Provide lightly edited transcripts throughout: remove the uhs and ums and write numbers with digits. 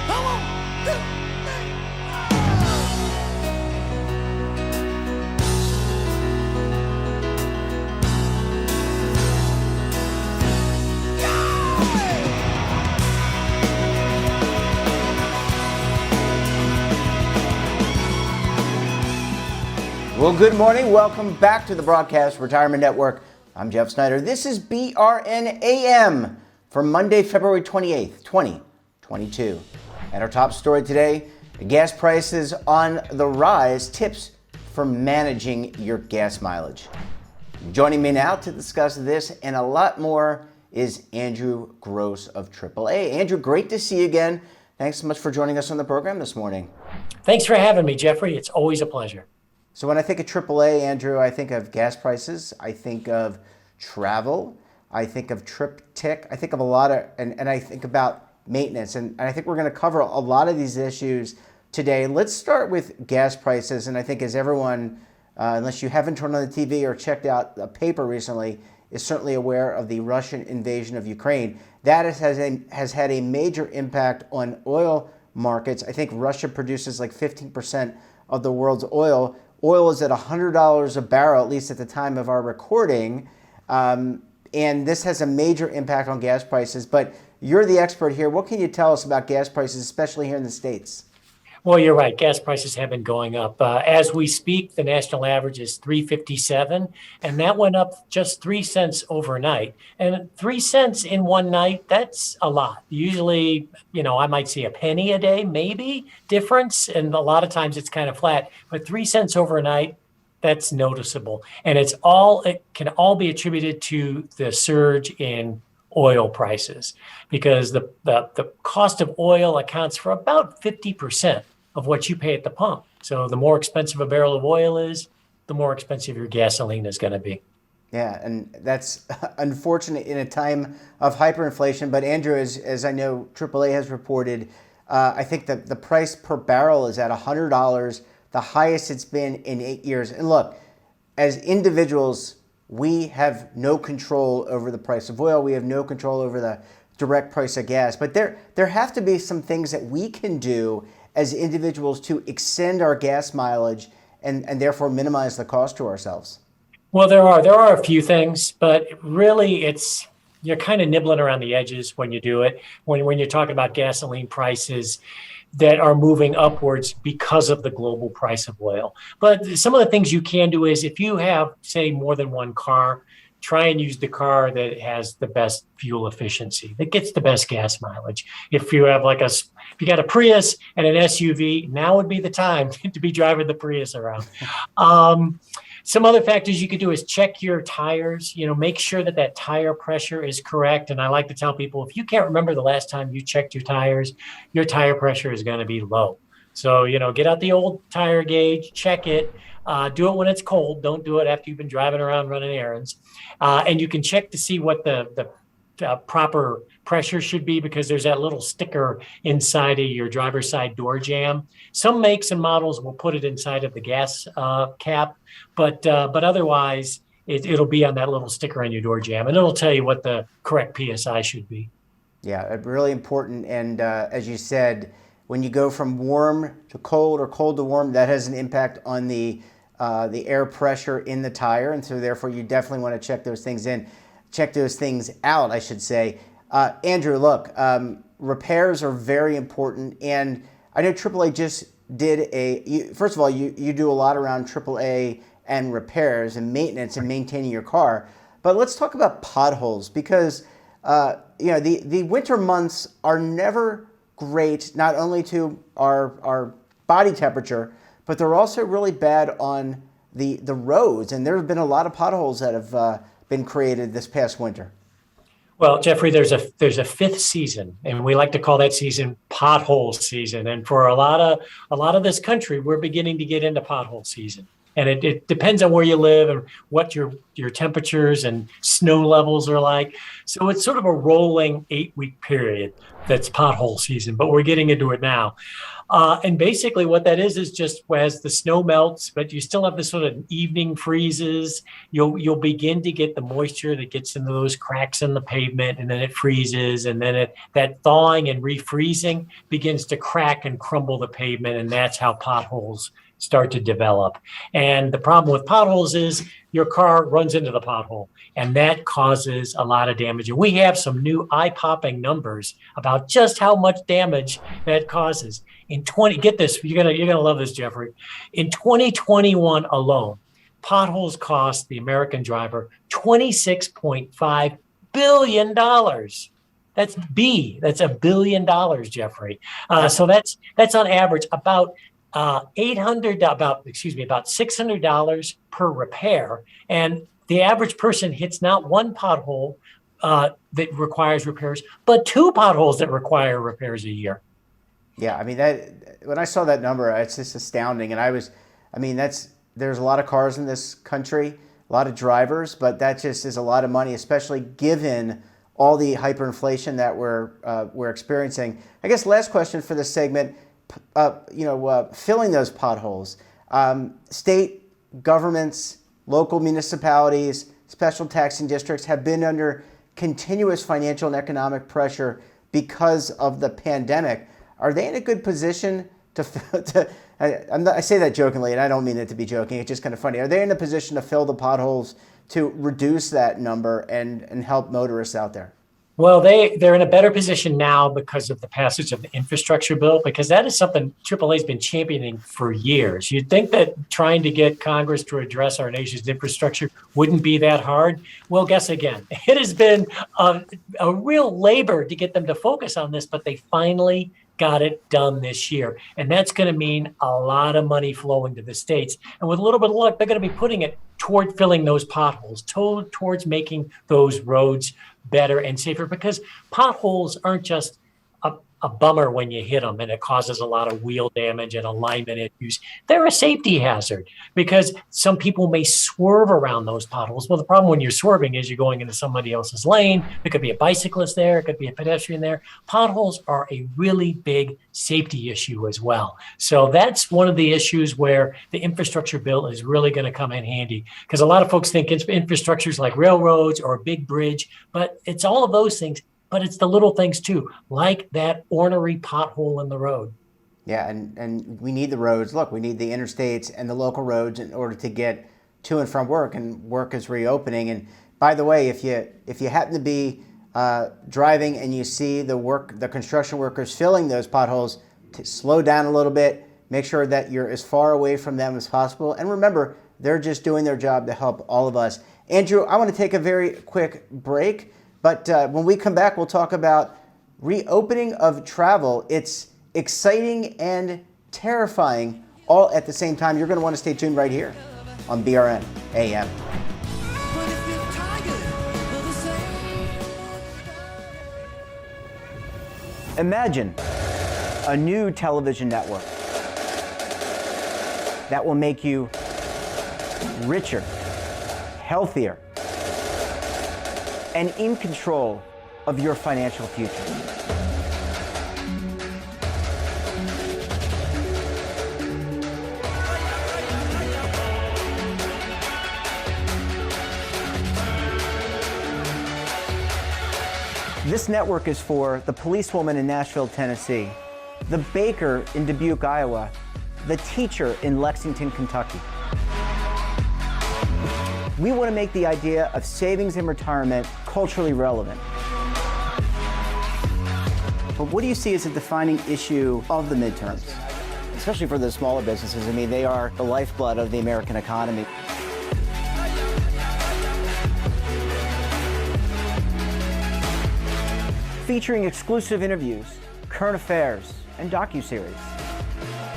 Come on, 2, 3. Well, good morning. Welcome back to the Broadcast Retirement Network. I'm Jeff Snyder. This is BRN AM for Monday, February 28th, 2022. And our top story today, gas prices on the rise, tips for managing your gas mileage. Joining me now to discuss this and a lot more is Andrew Gross of AAA. Andrew, great to see you again. Thanks so much for joining us on the program this morning. Thanks for having me, Jeffrey. It's always a pleasure. So when I think of AAA, Andrew, I think of gas prices, I think of travel, I think of TripTik, I think of a lot of, and I think about maintenance. And I think we're going to cover a lot of these issues today. Let's start with gas prices. And I think as everyone, unless you haven't turned on the TV or checked out a paper recently, is certainly aware of the Russian invasion of Ukraine. That has had a major impact on oil markets. I think Russia produces like 15% of the world's oil. Oil is at $100 a barrel, at least at the time of our recording. And this has a major impact on gas prices. But you're the expert here. What can you tell us about gas prices, especially here in the States? Well, you're right. Gas prices have been going up. As we speak, the national average is $3.57, and that went up just 3 cents overnight. And 3 cents in one night, that's a lot. Usually, I might see a penny a day, maybe difference. And a lot of times it's kind of flat, but 3 cents overnight, that's noticeable. And it can all be attributed to the surge in oil prices, because the cost of oil accounts for about 50% of what you pay at the pump. So the more expensive a barrel of oil is, the more expensive your gasoline is going to be. Yeah, and that's unfortunate in a time of hyperinflation. But Andrew, as I know AAA has reported, I think that the price per barrel is at $100, the highest it's been in 8 years. And look, as individuals, we have no control over the price of oil. We have no control over the direct price of gas. But there have to be some things that we can do as individuals to extend our gas mileage and therefore minimize the cost to ourselves. Well, there are a few things, but really you're kind of nibbling around the edges when you do it. When you're talking about gasoline prices that are moving upwards because of the global price of oil. But some of the things you can do is, if you have, say, more than one car, try and use the car that has the best fuel efficiency, that gets the best gas mileage. If you have if you got a Prius and an SUV, now would be the time to be driving the Prius around. Some other factors you could do is check your tires, make sure that tire pressure is correct. And I like to tell people, if you can't remember the last time you checked your tires, your tire pressure is going to be low. So, get out the old tire gauge, check it, do it when it's cold. Don't do it after you've been driving around running errands. And you can check to see what the proper pressure should be, because there's that little sticker inside of your driver's side door jamb. Some makes and models will put it inside of the gas cap, but otherwise it'll be on that little sticker on your door jamb, and it'll tell you what the correct PSI should be. Yeah, really important. And as you said, when you go from warm to cold or cold to warm, that has an impact on the air pressure in the tire, and so therefore you definitely want to check those things out, I should say. Andrew, look, repairs are very important, and I know AAA just did first of all, you do a lot around AAA and repairs and maintenance and maintaining your car, but let's talk about potholes, because the winter months are never great, not only to our body temperature, but they're also really bad on the roads, and there have been a lot of potholes that have been created this past winter. Well, Jeffrey, there's a fifth season, and we like to call that season pothole season. And for a lot of this country, we're beginning to get into pothole season. And it depends on where you live and what your temperatures and snow levels are like. So it's sort of a rolling 8-week period that's pothole season, but we're getting into it now. And basically what that is just as the snow melts, but you still have this sort of evening freezes, you'll begin to get the moisture that gets into those cracks in the pavement, and then it freezes, and then that thawing and refreezing begins to crack and crumble the pavement, and that's how potholes start to develop. And the problem with potholes is your car runs into the pothole, and that causes a lot of damage. And we have some new eye-popping numbers about just how much damage that causes. Get this, you're gonna love this, Jeffrey. In 2021 alone, potholes cost the American driver $26.5 billion. That's $1 billion, Jeffrey. So that's on average about $600 per repair. And the average person hits not one pothole that requires repairs, but 2 potholes that require repairs a year. Yeah, I mean, when I saw that number, it's just astounding. And there's a lot of cars in this country, a lot of drivers, but that just is a lot of money, especially given all the hyperinflation that we're experiencing. I guess last question for this segment, filling those potholes. State governments, local municipalities, special taxing districts have been under continuous financial and economic pressure because of the pandemic. Are they in a good position I say that jokingly, and I don't mean it to be joking, it's just kind of funny. Are they in a position to fill the potholes to reduce that number and help motorists out there? Well, they're in a better position now because of the passage of the infrastructure bill, because that is something AAA has been championing for years. You'd think that trying to get Congress to address our nation's infrastructure wouldn't be that hard. Well, guess again. It has been a real labor to get them to focus on this, but they finally got it done this year. And that's going to mean a lot of money flowing to the states. And with a little bit of luck, they're going to be putting it toward filling those potholes, towards making those roads better and safer, because potholes aren't just a bummer when you hit them and it causes a lot of wheel damage and alignment issues. They're a safety hazard because some people may swerve around those potholes. Well, the problem when you're swerving is you're going into somebody else's lane. There could be a bicyclist there. It could be a pedestrian there. Potholes are a really big safety issue as well. So that's one of the issues where the infrastructure bill is really going to come in handy, because a lot of folks think infrastructure is like railroads or a big bridge, but it's all of those things. But it's the little things too, like that ornery pothole in the road. Yeah, and we need the roads. Look, we need the interstates and the local roads in order to get to and from work, and work is reopening. And by the way, if you happen to be driving and you see the construction workers filling those potholes, to slow down a little bit, make sure that you're as far away from them as possible. And remember, they're just doing their job to help all of us. Andrew, I want to take a very quick break. But when we come back, we'll talk about reopening of travel. It's exciting and terrifying all at the same time. You're going to want to stay tuned right here on BRN AM. Imagine a new television network that will make you richer, healthier, and in control of your financial future. This network is for the policewoman in Nashville, Tennessee, the baker in Dubuque, Iowa, the teacher in Lexington, Kentucky. We want to make the idea of savings and retirement culturally relevant. But what do you see as a defining issue of the midterms, especially for the smaller businesses? I mean, they are the lifeblood of the American economy. Featuring exclusive interviews, current affairs, and docuseries.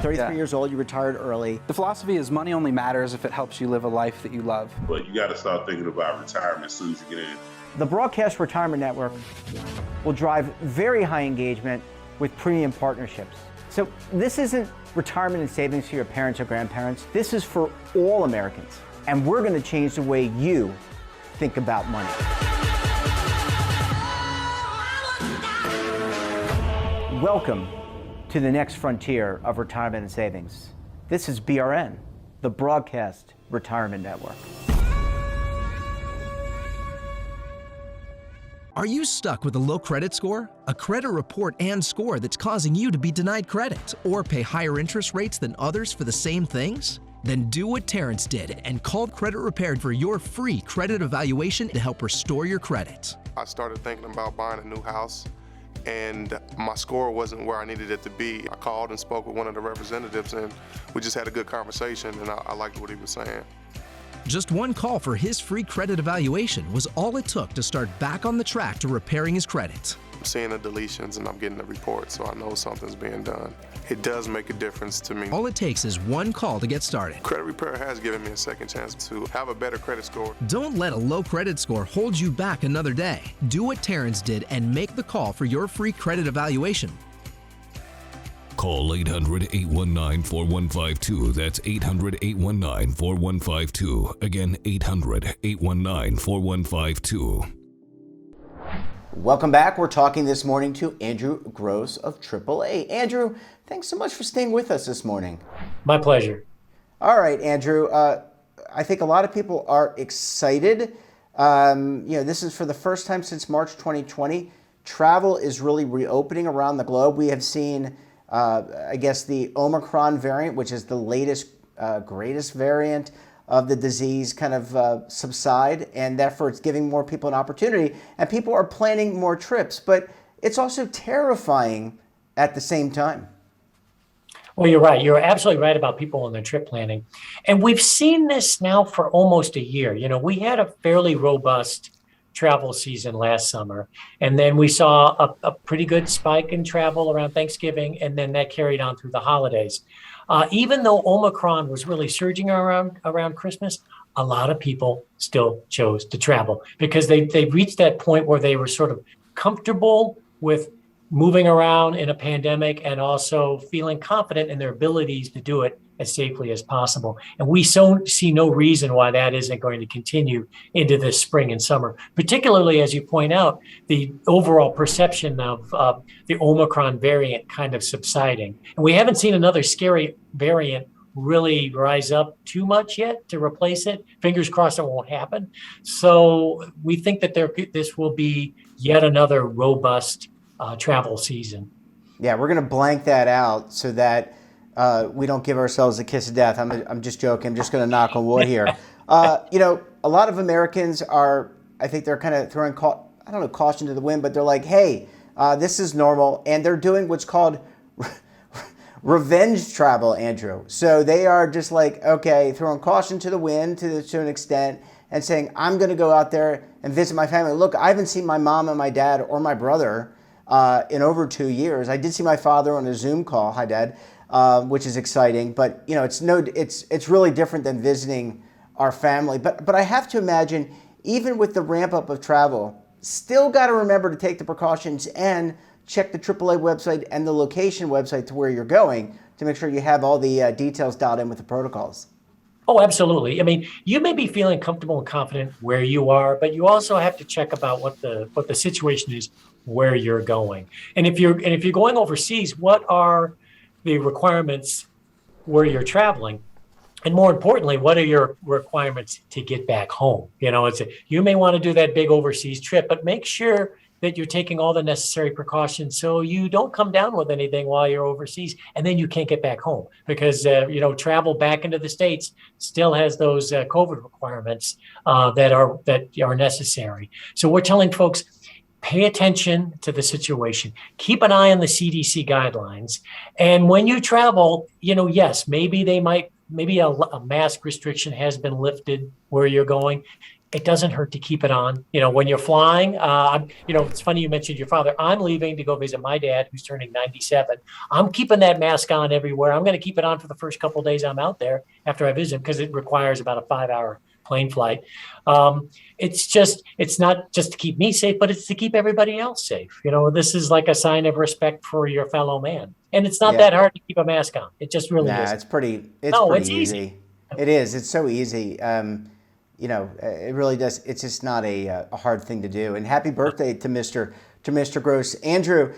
33 years old, you retired early. The philosophy is money only matters if it helps you live a life that you love. But you got to start thinking about retirement as soon as you get in. The Broadcast Retirement Network will drive very high engagement with premium partnerships. So this isn't retirement and savings for your parents or grandparents. This is for all Americans. And we're going to change the way you think about money. Welcome to the next frontier of retirement and savings. This is BRN, the Broadcast Retirement Network. Are you stuck with a low credit score? A credit report and score that's causing you to be denied credit or pay higher interest rates than others for the same things? Then do what Terrence did and call Credit Repaired for your free credit evaluation to help restore your credit. I started thinking about buying a new house, and my score wasn't where I needed it to be. I called and spoke with one of the representatives, and we just had a good conversation, and I liked what he was saying. Just one call for his free credit evaluation was all it took to start back on the track to repairing his credit. I'm seeing the deletions and I'm getting the report, so I know something's being done. It does make a difference to me. All it takes is one call to get started. Credit Repair has given me a second chance to have a better credit score. Don't let a low credit score hold you back another day. Do what Terrence did and make the call for your free credit evaluation. Call 800-819-4152. That's 800-819-4152. Again, 800-819-4152. Welcome back. We're talking this morning to Andrew Gross of AAA. Andrew, thanks so much for staying with us this morning. My pleasure. All right, Andrew. I think a lot of people are excited. This is for the first time since March 2020. Travel is really reopening around the globe. We have seen the Omicron variant, which is the latest, greatest variant of the disease, kind of subside, and therefore it's giving more people an opportunity, and people are planning more trips. But it's also terrifying at the same time. Well, you're right. You're absolutely right about people and their trip planning. And we've seen this now for almost a year. You know, we had a fairly robust travel season last summer, and then we saw a pretty good spike in travel around Thanksgiving, and then that carried on through the holidays. Even though Omicron was really surging around Christmas, a lot of people still chose to travel because they reached that point where they were sort of comfortable with moving around in a pandemic and also feeling confident in their abilities to do it as safely as possible. And we see no reason why that isn't going to continue into this spring and summer, particularly, as you point out, the overall perception of the Omicron variant kind of subsiding. And we haven't seen another scary variant really rise up too much yet to replace it. Fingers crossed it won't happen. So we think that this will be yet another robust travel season. Yeah, we're going to blank that out so that we don't give ourselves a kiss of death. I'm just joking. I'm just going to knock on wood here. A lot of Americans I think they're kind of throwing, caution to the wind, but they're like, hey, this is normal. And they're doing what's called revenge travel, Andrew. So they are just like, okay, throwing caution to the wind to an extent and saying, I'm going to go out there and visit my family. Look, I haven't seen my mom and my dad or my brother in over 2 years. I did see my father on a Zoom call. Hi, Dad. Which is exciting, but it's really different than visiting our family. But I have to imagine, even with the ramp up of travel, still got to remember to take the precautions and check the AAA website and the location website to where you're going to make sure you have all the details dialed in with the protocols. Oh, absolutely. I mean, you may be feeling comfortable and confident where you are, but you also have to check about what the situation is where you're going. And if you're going overseas, what are the requirements where you're traveling? And more importantly, what are your requirements to get back home? You may want to do that big overseas trip, but make sure that you're taking all the necessary precautions so you don't come down with anything while you're overseas and then you can't get back home because, travel back into the States still has those COVID requirements that are necessary. So we're telling folks, pay attention to the situation. Keep an eye on the CDC guidelines. And when you travel, yes, maybe a mask restriction has been lifted where you're going. It doesn't hurt to keep it on. When you're flying, it's funny you mentioned your father. I'm leaving to go visit my dad, who's turning 97. I'm keeping that mask on everywhere. I'm going to keep it on for the first couple of days I'm out there after I visit because it requires about a 5-hour plane flight. It's not just to keep me safe, but it's to keep everybody else safe. This is like a sign of respect for your fellow man. And it's not that hard to keep a mask on. It just really is. It's pretty easy. It is. It's so easy. It really does. It's just not a hard thing to do. And happy birthday to Mr. Gross. Andrew,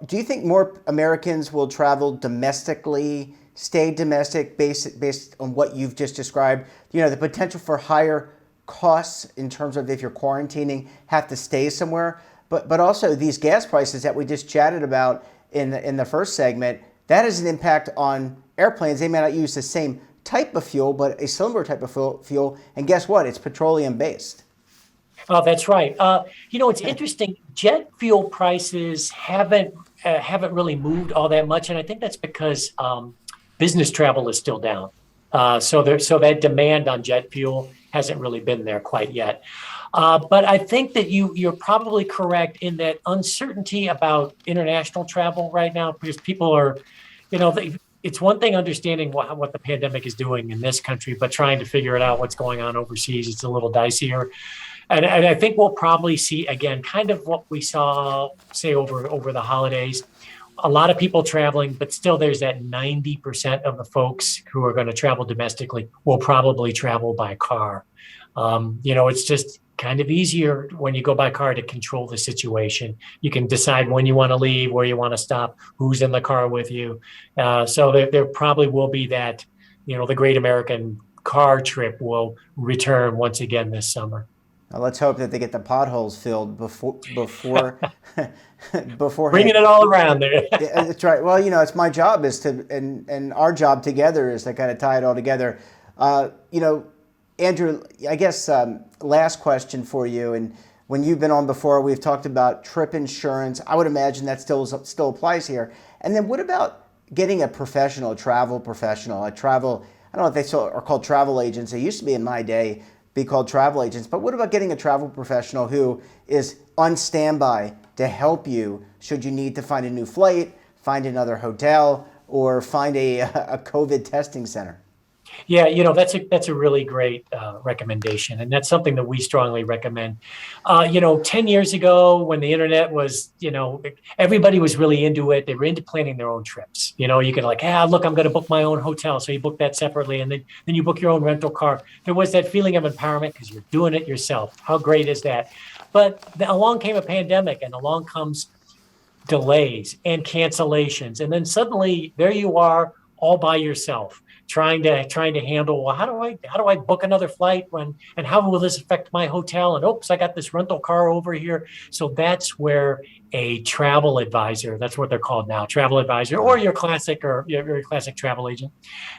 do you think more Americans will travel domestically, stay domestic, based on what you've just described? You know, the potential for higher costs in terms of if you're quarantining, have to stay somewhere, but also these gas prices that we just chatted about in the first segment, that has an impact on airplanes. They may not use the same type of fuel, but a similar type of fuel. And guess what? It's petroleum based. Oh, that's right. You know, it's interesting. Jet fuel prices haven't really moved all that much, and I think that's because business travel is still down. So that demand on jet fuel hasn't really been there quite yet. But I think that you're probably correct in that uncertainty about international travel right now, because people are, you know, it's one thing understanding what the pandemic is doing in this country, but trying to figure it out what's going on overseas, it's a little dicier. And I think we'll probably see, again, kind of what we saw, say, over the holidays. A lot of people traveling, but still there's that 90% of the folks who are going to travel domestically will probably travel by car. You know, it's just kind of easier when you go by car to control the situation. You can decide when you want to leave, where you want to stop, who's in the car with you. So there probably will be that, you know, the Great American Car Trip will return once again this summer. Now let's hope that they get the potholes filled before bringing it all around there. Yeah, that's right. Well, you know, it's my job is to, and our job together is to kind of tie it all together. You know, Andrew, I guess last question for you. And when you've been on before, we've talked about trip insurance. I would imagine that still applies here. And then what about getting a professional, a travel professional, I don't know if they still are called travel agents. They used to be in my day, be called travel agents. But what about getting a travel professional who is on standby to help you should you need to find a new flight, find another hotel, or find a COVID testing center? Yeah, you know, that's a really great recommendation, and that's something that we strongly recommend. You know, 10 years ago when the internet was, you know, everybody was really into it. They were into planning their own trips. You know, you could look, I'm going to book my own hotel. So you book that separately, and then you book your own rental car. There was that feeling of empowerment because you're doing it yourself. How great is that? But along came a pandemic, and along comes delays and cancellations. And then suddenly there you are all by yourself, trying to handle, well, how do I book another flight and how will this affect my hotel? And oops, I got this rental car over here. So that's where a travel advisor, that's what they're called now, travel advisor, or your classic travel agent,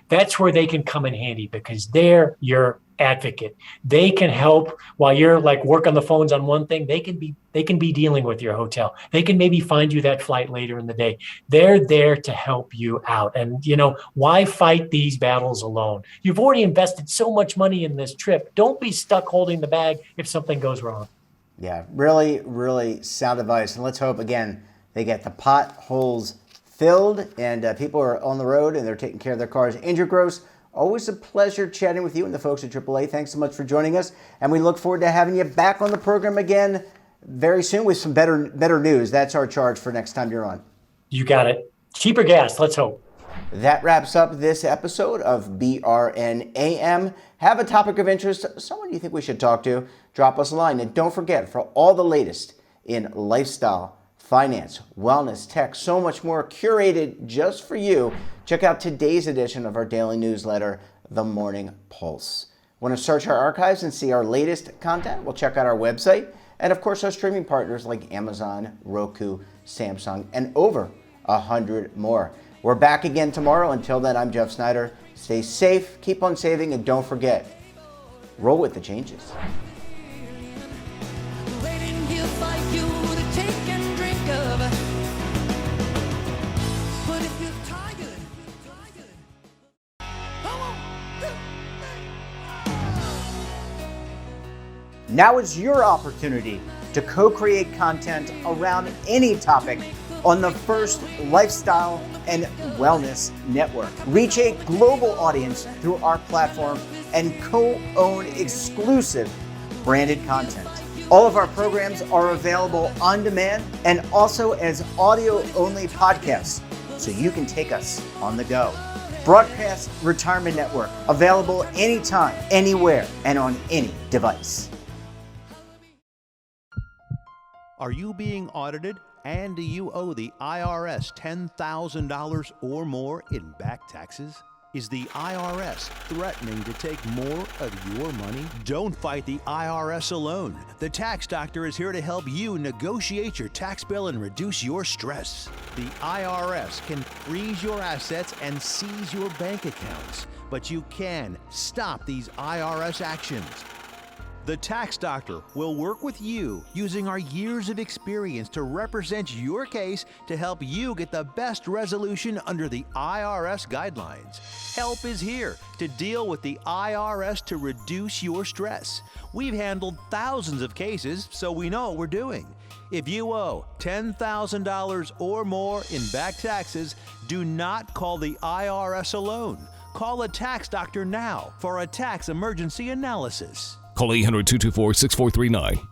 that's where they can come in handy because they're your advocate. They can help while you're like working the phones on one thing. They can be dealing with your hotel. They can maybe find you that flight later in the day. They're there to help you out. And you know, why fight these battles alone? You've already invested so much money in this trip. Don't be stuck holding the bag if something goes wrong. Yeah, really, really sound advice. And let's hope, again, they get the potholes filled and people are on the road and they're taking care of their cars. Andrew Gross, always a pleasure chatting with you and the folks at AAA. Thanks so much for joining us. And we look forward to having you back on the program again very soon with some better news. That's our charge for next time you're on. You got it. Cheaper gas, let's hope. That wraps up this episode of BRN AM. Have a topic of interest, someone you think we should talk to, drop us a line. And don't forget, for all the latest in lifestyle, finance, wellness, tech, so much more curated just for you, check out today's edition of our daily newsletter, The Morning Pulse. Want to search our archives and see our latest content? Well, check out our website. And of course, our streaming partners like Amazon, Roku, Samsung, and over 100 more. We're back again tomorrow. Until then, I'm Jeff Snyder. Stay safe, keep on saving, and don't forget, roll with the changes. Now is your opportunity to co-create content around any topic on the first lifestyle and wellness network. Reach a global audience through our platform and co-own exclusive branded content. All of our programs are available on demand and also as audio-only podcasts, so you can take us on the go. Broadcast Retirement Network, available anytime, anywhere, and on any device. Are you being audited? And do you owe the IRS $10,000 or more in back taxes? Is the IRS threatening to take more of your money? Don't fight the IRS alone. The Tax Doctor is here to help you negotiate your tax bill and reduce your stress. The IRS can freeze your assets and seize your bank accounts, but you can stop these IRS actions. The Tax Doctor will work with you using our years of experience to represent your case to help you get the best resolution under the IRS guidelines. Help is here to deal with the IRS to reduce your stress. We've handled thousands of cases, so we know what we're doing. If you owe $10,000 or more in back taxes, do not call the IRS alone. Call a Tax Doctor now for a tax emergency analysis. Call 800-224-6439.